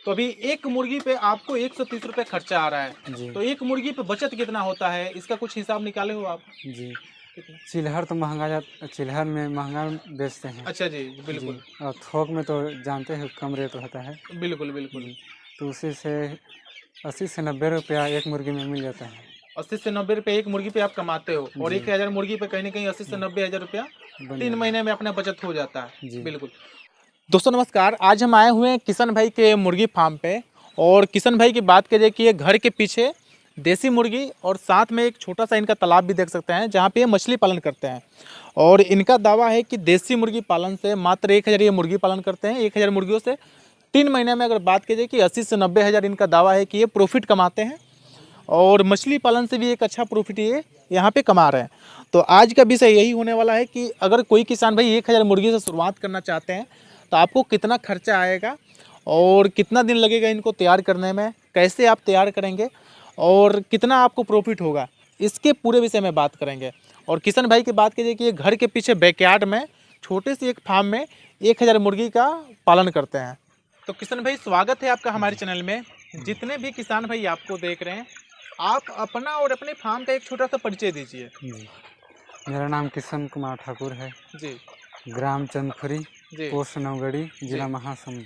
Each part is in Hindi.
तो अभी एक मुर्गी पे आपको 130 रुपये खर्चा आ रहा है। जी तो एक मुर्गी पे बचत कितना होता है, इसका कुछ हिसाब निकाले हो आप? जी। कितना? चिल्हर तो चिल्हर में महंगा बेचते हैं। अच्छा जी, जी, बिल्कुल। और थोक में तो जानते हैं कम रेट होता है। बिल्कुल, बिल्कुल। जी, तो उसी से 80 से 90 रुपया एक मुर्गी में मिल जाता है। 80 से 90 रुपये एक मुर्गी पे आप कमाते हो और जी 1000 मुर्गी पे कहीं न कहीं 80 से 90 हज़ार रुपया बन 3 जाता महीने में अपना बचत हो जाता है। है। जी बिल्कुल। दोस्तों नमस्कार, आज हम आए हुए हैं किशन भाई के मुर्गी फार्म पे और किशन भाई की बात करें कि ये घर के पीछे देसी मुर्गी और साथ में एक छोटा सा इनका तालाब भी देख सकते हैं जहाँ पे ये मछली पालन करते हैं। और इनका दावा है कि देसी मुर्गी पालन से मात्र 1000 ये मुर्गी पालन करते हैं। 1000 मुर्गियों से 3 महीने में अगर बात की जाए कि 80 से 90 हज़ार इनका दावा है कि ये प्रॉफिट कमाते हैं और मछली पालन से भी एक अच्छा प्रॉफिट ये यहाँ पे कमा रहे हैं। तो आज का विषय यही होने वाला है कि अगर कोई किसान भाई 1000 मुर्गी से शुरुआत करना चाहते हैं तो आपको कितना खर्चा आएगा और कितना दिन लगेगा इनको तैयार करने में, कैसे आप तैयार करेंगे और कितना आपको प्रॉफिट होगा, इसके पूरे विषय में बात करेंगे। और किशन भाई की बात कीजिए कि ये घर के पीछे बैकयार्ड में छोटे से एक फार्म में 1000 मुर्गी का पालन करते हैं। तो किशन भाई स्वागत है आपका हमारे चैनल में। जितने भी किसान भाई आपको देख रहे हैं, आप अपना और अपने फार्म का एक छोटा सा परिचय दीजिए। जी। मेरा नाम किशन कुमार ठाकुर है। जी ग्राम चंदखुरी, जी। पोस्ट नवगढ़ी, जिला महासमुंद।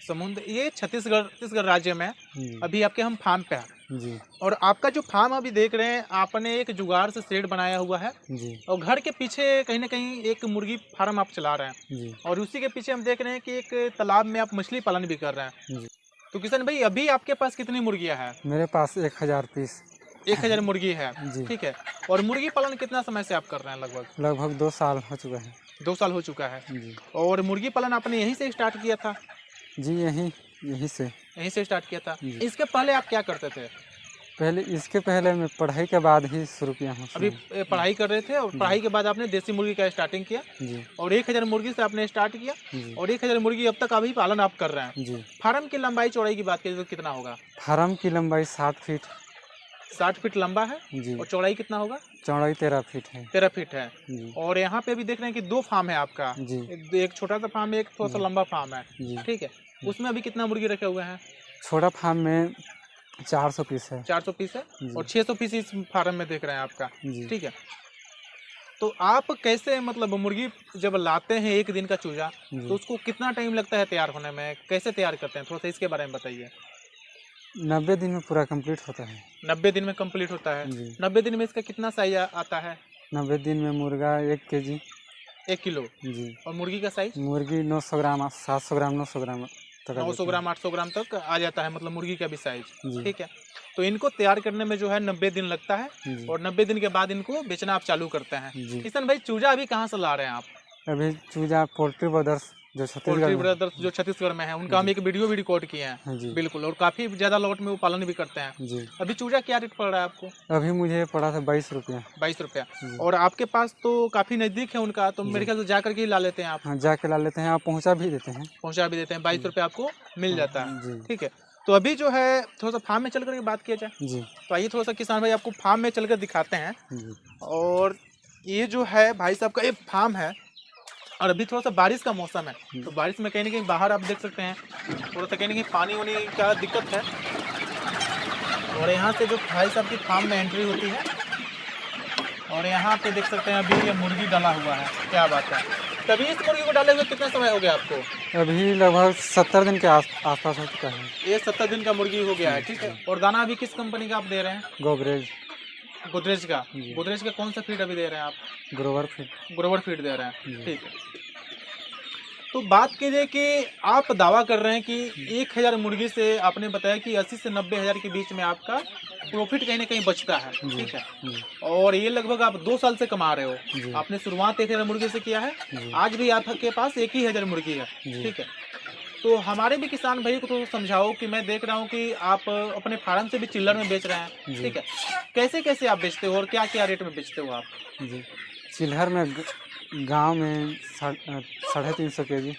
समुद्र ये छत्तीसगढ़ राज्य में जी अभी आपके हम फार्म पे हैं। जी और आपका जो फार्म अभी देख रहे हैं, आपने एक जुगाड़ से शेड बनाया हुआ है जी और घर के पीछे कहीं ना कहीं एक मुर्गी फार्म आप चला रहे हैं जी और उसी के पीछे हम देख रहे हैं कि एक तालाब में आप मछली पालन भी कर रहे हैं। जी। तो किशन भाई अभी आपके पास कितनी मुर्गियां हैं? मेरे पास 1000 पीस। 1000 मुर्गी है। जी ठीक है। और मुर्गी पालन कितना समय से आप कर रहे हैं? लगभग लगभग 2 साल हो चुका है। 2 साल हो चुका है। जी और मुर्गी पालन आपने यहीं से स्टार्ट किया था? जी यहीं से। यहीं से स्टार्ट किया था। जी। इसके पहले आप क्या करते थे? इसके पहले मैं पढ़ाई के बाद ही शुरू किया हूँ। अभी पढ़ाई कर रहे थे और जी। पढ़ाई के बाद आपने देसी मुर्गी का स्टार्टिंग किया जी और 1000 मुर्गी से आपने स्टार्ट किया जी और 1000 मुर्गी अब तक अभी पालन आप कर रहे हैं। जी। फार्म की लंबाई चौड़ाई की बात करें तो कितना होगा? फार्म की लंबाई 7 फीट। 60 फीट लंबा है जी और चौड़ाई कितना होगा? चौड़ाई 13 फीट है। 13 फीट है। जी और यहाँ पे अभी देख रहे हैं कि 2 फार्म है आपका। जी एक छोटा सा फार्म है, एक थोड़ा सा जी। लंबा फार्म है। जी। ठीक है। उसमें अभी कितना मुर्गी रखे हुए हैं? छोटा फार्म में 400 पीस है। 400 पीस है जी और 600 पीस इस फार्म में देख रहे हैं आपका। जी ठीक है। तो आप कैसे मतलब मुर्गी जब लाते हैं एक दिन का चूजा जी। तो उसको कितना टाइम लगता है तैयार होने में, कैसे तैयार करते हैं, थोड़ा सा इसके बारे में बताइए। 90 दिन में पूरा कंप्लीट होता है। 90 दिन में कंप्लीट होता है। जी 90 दिन में इसका कितना साइज आता है? 90 दिन में मुर्गा 1 केजी। 1 किलो। जी और मुर्गी का साइज मुर्गी 900 ग्राम 700 ग्राम 900 ग्राम तक आ 900 जाती है। ग्राम 800 ग्राम तक आ जाता है, मतलब मुर्गी का भी साइज। जी ठीक है। तो इनको तैयार करने में जो है 90 दिन लगता है जी और 90 दिन के बाद इनको बेचना आप चालू करते हैं। जी। किशन भाई चूजा अभी कहाँ से ला रहे हैं आप? अभी चूजा पोल्ट्री ब्रदर्स जो छत्तीसगढ़ पोल्ट्री में। ब्रदर्स जो छत्तीसगढ़ में है, उनका हम जी। एक वीडियो भी रिकॉर्ड किए हैं। हाँ जी बिल्कुल। और काफी ज्यादा लॉट में वो पालन भी करते हैं। जी। अभी चूजा क्या रेट पड़ रहा है आपको? अभी मुझे पड़ा था 22 रुपया। 22 रुपया। जी। और आपके पास तो काफी नजदीक है उनका, तो मेरे जी। ख्याल से जा करके ही ला लेते हैं आप। हाँ जाके ला लेते हैं, आप पहुँचा भी देते हैं। पहुंचा भी देते हैं, 22 रुपये आपको मिल जाता है। जी ठीक है। तो अभी जो है थोड़ा सा फार्म में चल करके बात किया जाए जी तो आइए थोड़ा सा किसान भाई आपको फार्म में चल कर दिखाते हैं। जी और ये जो है भाई साहब का एक फार्म है और अभी थोड़ा सा बारिश का मौसम है तो बारिश में कहीं ना कहीं बाहर आप देख सकते हैं थोड़ा सा कहीं ना कहीं पानी वानी का दिक्कत है। और यहाँ से जो भाई साहब की फार्म में एंट्री होती है और यहाँ पे देख सकते हैं अभी ये मुर्गी डाला हुआ है। क्या बात है। तभी इस मुर्गी को डाले हुए कितना समय हो गया आपको? अभी लगभग 70 दिन के आसपास हो चुका है। ये 70 दिन का मुर्गी हो गया है। ठीक है। और दाना अभी किस कंपनी का आप दे रहे हैं? गोदरेज। गोदरेज का। जी। गोदरेज का कौन सा फीड अभी दे रहे हैं आप? ग्रोवर फीड। ग्रोवर फीड दे रहे हैं। जी। ठीक है। तो बात कीजिए कि आप दावा कर रहे हैं कि 1000 मुर्गी से आपने बताया कि 80 से 90 हज़ार के बीच में आपका प्रॉफिट कहीं ना कहीं बचता है। जी ठीक है। जी और ये लगभग आप 2 साल से कमा रहे हो। जी आपने शुरुआत 1000 मुर्गी से किया है। जी आज भी आपके पास 1000 मुर्गी है। जी। ठीक है। तो हमारे भी किसान भाई को तो समझाओ कि मैं देख रहा हूँ कि आप अपने फार्म से भी चिल्लर में बेच रहे हैं। जी। ठीक है। कैसे कैसे आप बेचते हो और क्या क्या रेट में बेचते हो आप? जी चिल्हर में गांव में 350 केजी।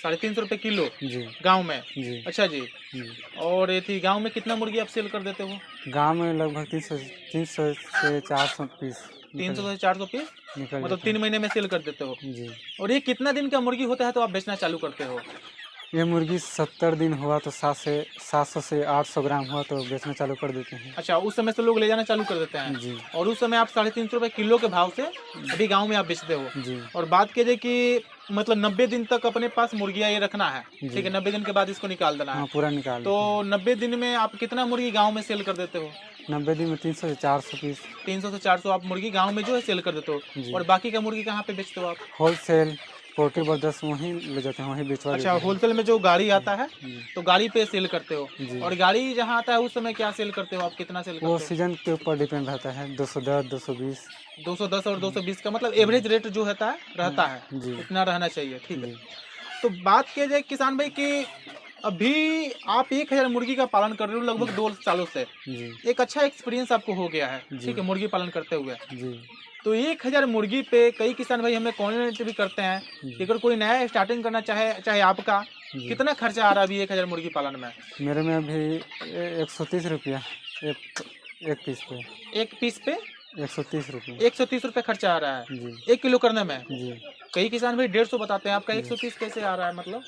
350 रुपये किलो जी गांव में? जी अच्छा जी। जी। और ये थी गांव में कितना मुर्गी आप सेल कर देते हो? गांव में लगभग 300 से 400 पीस 300 से 400 पीस निकल मतलब जाता 3 महीने में सेल कर देते हो। है। जी और ये कितना दिन का मुर्गी होता है तो आप बेचना चालू करते हो? ये मुर्गी 70 दिन हुआ तो 700 से 800 ग्राम हुआ तो बेचना चालू कर देते हैं। अच्छा, उस समय से लोग ले जाना चालू कर देते हैं। जी और उस समय आप 350 रुपये किलो के भाव से अभी गांव में आप बेचते हो। जी और बात कीजिए कि मतलब 90 दिन तक अपने पास मुर्गियाँ ये रखना है, ठीक है, 90 दिन के बाद इसको निकाल देना हाँ, है। पूरा निकाल तो 90 दिन में आप कितना मुर्गी गांव में सेल कर देते हो? 90 दिन में 300 से 400 पीस 300 से 400 आप मुर्गी गांव में जो है सेल कर देते हो। जी। और बाकी का मुर्गी कहाँ पे बेचते हो आप? होलसेल पोल्ट्री ब्रदर्स वहीं ले जाते हैं, वहीं बेचवा अच्छा, देते हैं। होलसेल में जो गाड़ी आता है जी। तो गाड़ी पे सेल करते हो। जी। और गाड़ी जहाँ आता है उस समय क्या सेल करते हो आप, कितना सेल वो करते सीजन के ऊपर डिपेंड रहता है, 210 220। हो? 210 और 220 का मतलब एवरेज रेट जो रहता है जी इतना रहना चाहिए, ठीक है। जी तो बात किया जाए किसान भाई कि अभी आप 1000 मुर्गी का पालन कर रहे हो लगभग 2 सालों से। जी एक अच्छा एक्सपीरियंस आपको हो गया है, जी। ठीक है, मुर्गी पालन करते हुए। जी तो 1000 मुर्गी पे कई किसान भाई हमें कमेंट भी करते हैं कि अगर कोई नया स्टार्टिंग करना चाहे आपका, जी। कितना खर्चा आ रहा है अभी 1000 मुर्गी पालन में? मेरे में अभी 130 रुपया एक पीस पे। एक पीस पे 130 रुपये। 130 रुपये खर्चा आ रहा है जी 1 किलो करने में। जी कई किसान भाई 150 बताते हैं, आपका 130 कैसे आ रहा है? मतलब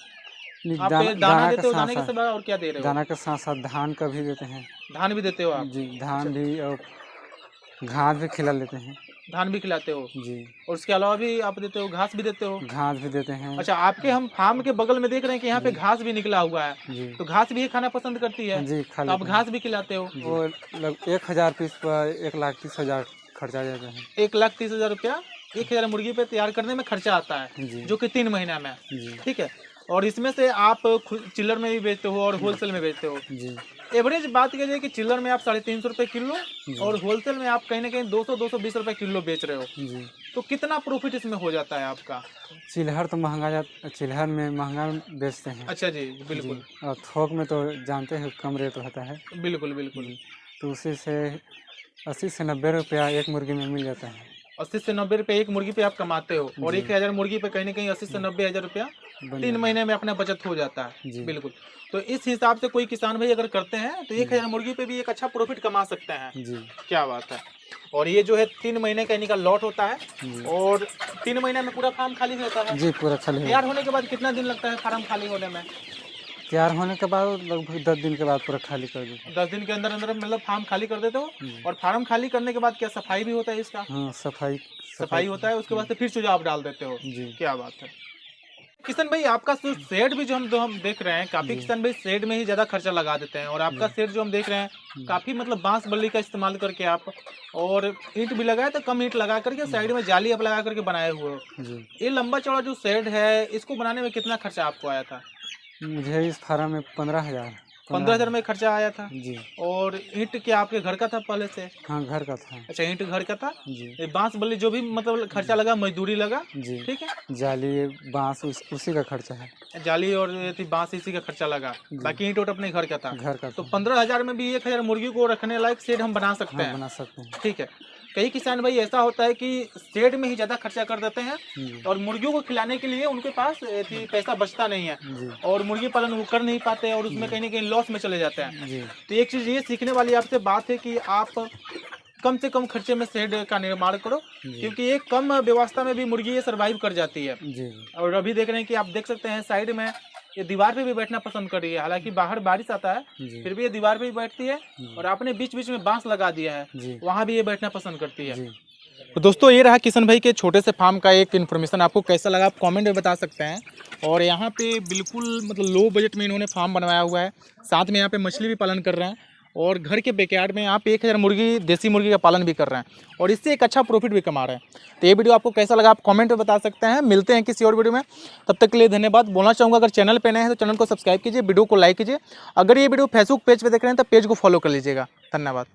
नहीं, आप दाना दाना के देते हो, साथ दाने के साथ सिवा और क्या दे रहे हो? दाना के साथ साथ धान का भी देते हैं। धान भी देते हो आप? जी धान भी, और घास भी खिला लेते हैं। धान भी खिलाते हो जी और उसके अलावा भी आप देते हो, घास भी देते हो? घास भी देते हैं। अच्छा, आपके हम फार्म के बगल में देख रहे हैं कि यहाँ पे घास भी निकला हुआ है, जी तो घास भी ये खाना पसंद करती है, जी खा तो आप लेते हैं। घास भी खिलाते हो। वो 1000 पीस पर 1,30,000 खर्चा जाता है। 1,30,000 रुपया 1000 मुर्गी पे तैयार करने में खर्चा आता है, जी जो कि 3 महीना में, जी ठीक है। और इसमें से आप चिल्लर में भी बेचते हो और होलसेल में बेचते हो। जी एवरेज बात की जाए कि चिल्लर में आप 350 रुपये किलो जी। और होलसेल में आप कहीं ना कहीं 200-220 रुपये किलो बेच रहे हो, जी तो कितना प्रॉफिट इसमें हो जाता है आपका? चिल्हर तो चिल्हर में महंगा बेचते हैं। अच्छा जी, बिल्कुल जी। और थोक में तो जानते हैं कम रेट रहता है। बिल्कुल बिल्कुल। जी। तो उसी से 80 से 90 रुपया एक मुर्गी में मिल जाता है। 80 से 90 रुपये एक मुर्गी पे आप कमाते हो और जी। 1000 मुर्गी पे कहीं ना कहीं 80 से 90 हज़ार रुपया बन 3 जाता महीने में अपना बचत हो जाता है। जी। बिल्कुल। तो इस हिसाब से कोई किसान भाई अगर करते हैं तो 1000 मुर्गी पे भी एक अच्छा प्रॉफिट कमा सकते हैं। है। जी क्या बात है। और ये जो है 3 महीने का इनका लॉट होता है जी और 3 महीने में पूरा फार्म खाली रहता है। जी पूरा खाली है। तैयार होने के बाद कितना दिन लगता है फार्म खाली होने में? तैयार होने के बाद लगभग 10 दिन के बाद पूरा खाली कर देते 10 दिन के अंदर अंदर मतलब फार्म खाली कर देते हो। हैं। और फार्म खाली करने के बाद क्या सफाई भी होता है इसका? हाँ सफाई होता है, उसके बाद से फिर चूजा आप डाल देते हो। जी क्या बात है। किशन भाई, आपका शेड भी जो हम देख रहे हैं, काफी जी। किसान भाई शेड में ही ज्यादा खर्चा लगा देते हैं और आपका शेड जो हम देख रहे हैं काफी मतलब बांस बल्ली का इस्तेमाल करके आप, और ईंट भी लगाए तो कम ईंट लगा करके साइड में जाली आप लगा करके बनाए हुए हो। जी ये लंबा चौड़ा जो शेड है इसको बनाने में कितना खर्चा आपको आया था? मुझे इस फार्म में 15,000 15,000 में खर्चा आया था। जी और ईंट क्या आपके घर का था पहले से? हाँ घर का था। अच्छा, ईंट घर का था। जी ये बांस बल्ली जो भी मतलब खर्चा लगा, मजदूरी लगा, जी ठीक है, जाली बांस उसी का खर्चा है। जाली और ये थी बांस इसी का खर्चा लगा, बाकी ईंट अपने घर का था। घर का तो था। 15,000 में भी 1000 मुर्गी को रखने लायक शेड हम बना सकते हाँ हैं, बना सकते हैं। ठीक है। कई किसान भाई ऐसा होता है कि शेड में ही ज्यादा खर्चा कर देते हैं जी और मुर्गियों को खिलाने के लिए उनके पास पैसा बचता नहीं है जी और मुर्गी पालन वो कर नहीं पाते और उसमें कहीं ना कहीं लॉस में चले जाते हैं। जी तो एक चीज ये सीखने वाली आपसे बात है कि आप कम से कम खर्चे में शेड का निर्माण करो, जी। क्योंकि एक कम व्यवस्था में भी मुर्गी ये सर्वाइव कर जाती है। जी और अभी देख रहे हैं कि आप देख सकते हैं साइड में ये दीवार पे भी बैठना पसंद कर रही है, हालांकि बाहर बारिश आता है जी फिर भी ये दीवार पे भी बैठती है और आपने बीच बीच में बांस लगा दिया है, जी वहाँ भी ये बैठना पसंद करती है। जी तो दोस्तों, ये रहा किशन भाई के छोटे से फार्म का एक इन्फॉर्मेशन। आपको कैसा लगा आप कमेंट में बता सकते हैं। और यहाँ पे बिल्कुल मतलब लो बजट में इन्होंने फार्म बनवाया हुआ है, साथ में यहाँ पे मछली भी पालन कर रहे हैं और घर के बैकयार्ड में आप 1000 मुर्गी देसी मुर्गी का पालन भी कर रहे हैं और इससे एक अच्छा प्रॉफिट भी कमा रहे हैं। तो ये वीडियो आपको कैसा लगा आप कमेंट में बता सकते हैं। मिलते हैं किसी और वीडियो में, तब तक के लिए धन्यवाद। बोलना चाहूँगा अगर चैनल पे नए हैं तो चैनल को सब्सक्राइब कीजिए, वीडियो को लाइक कीजिए। अगर ये वीडियो फेसबुक पेज पे देख रहे हैं तो पेज को फॉलो कर लीजिएगा। धन्यवाद।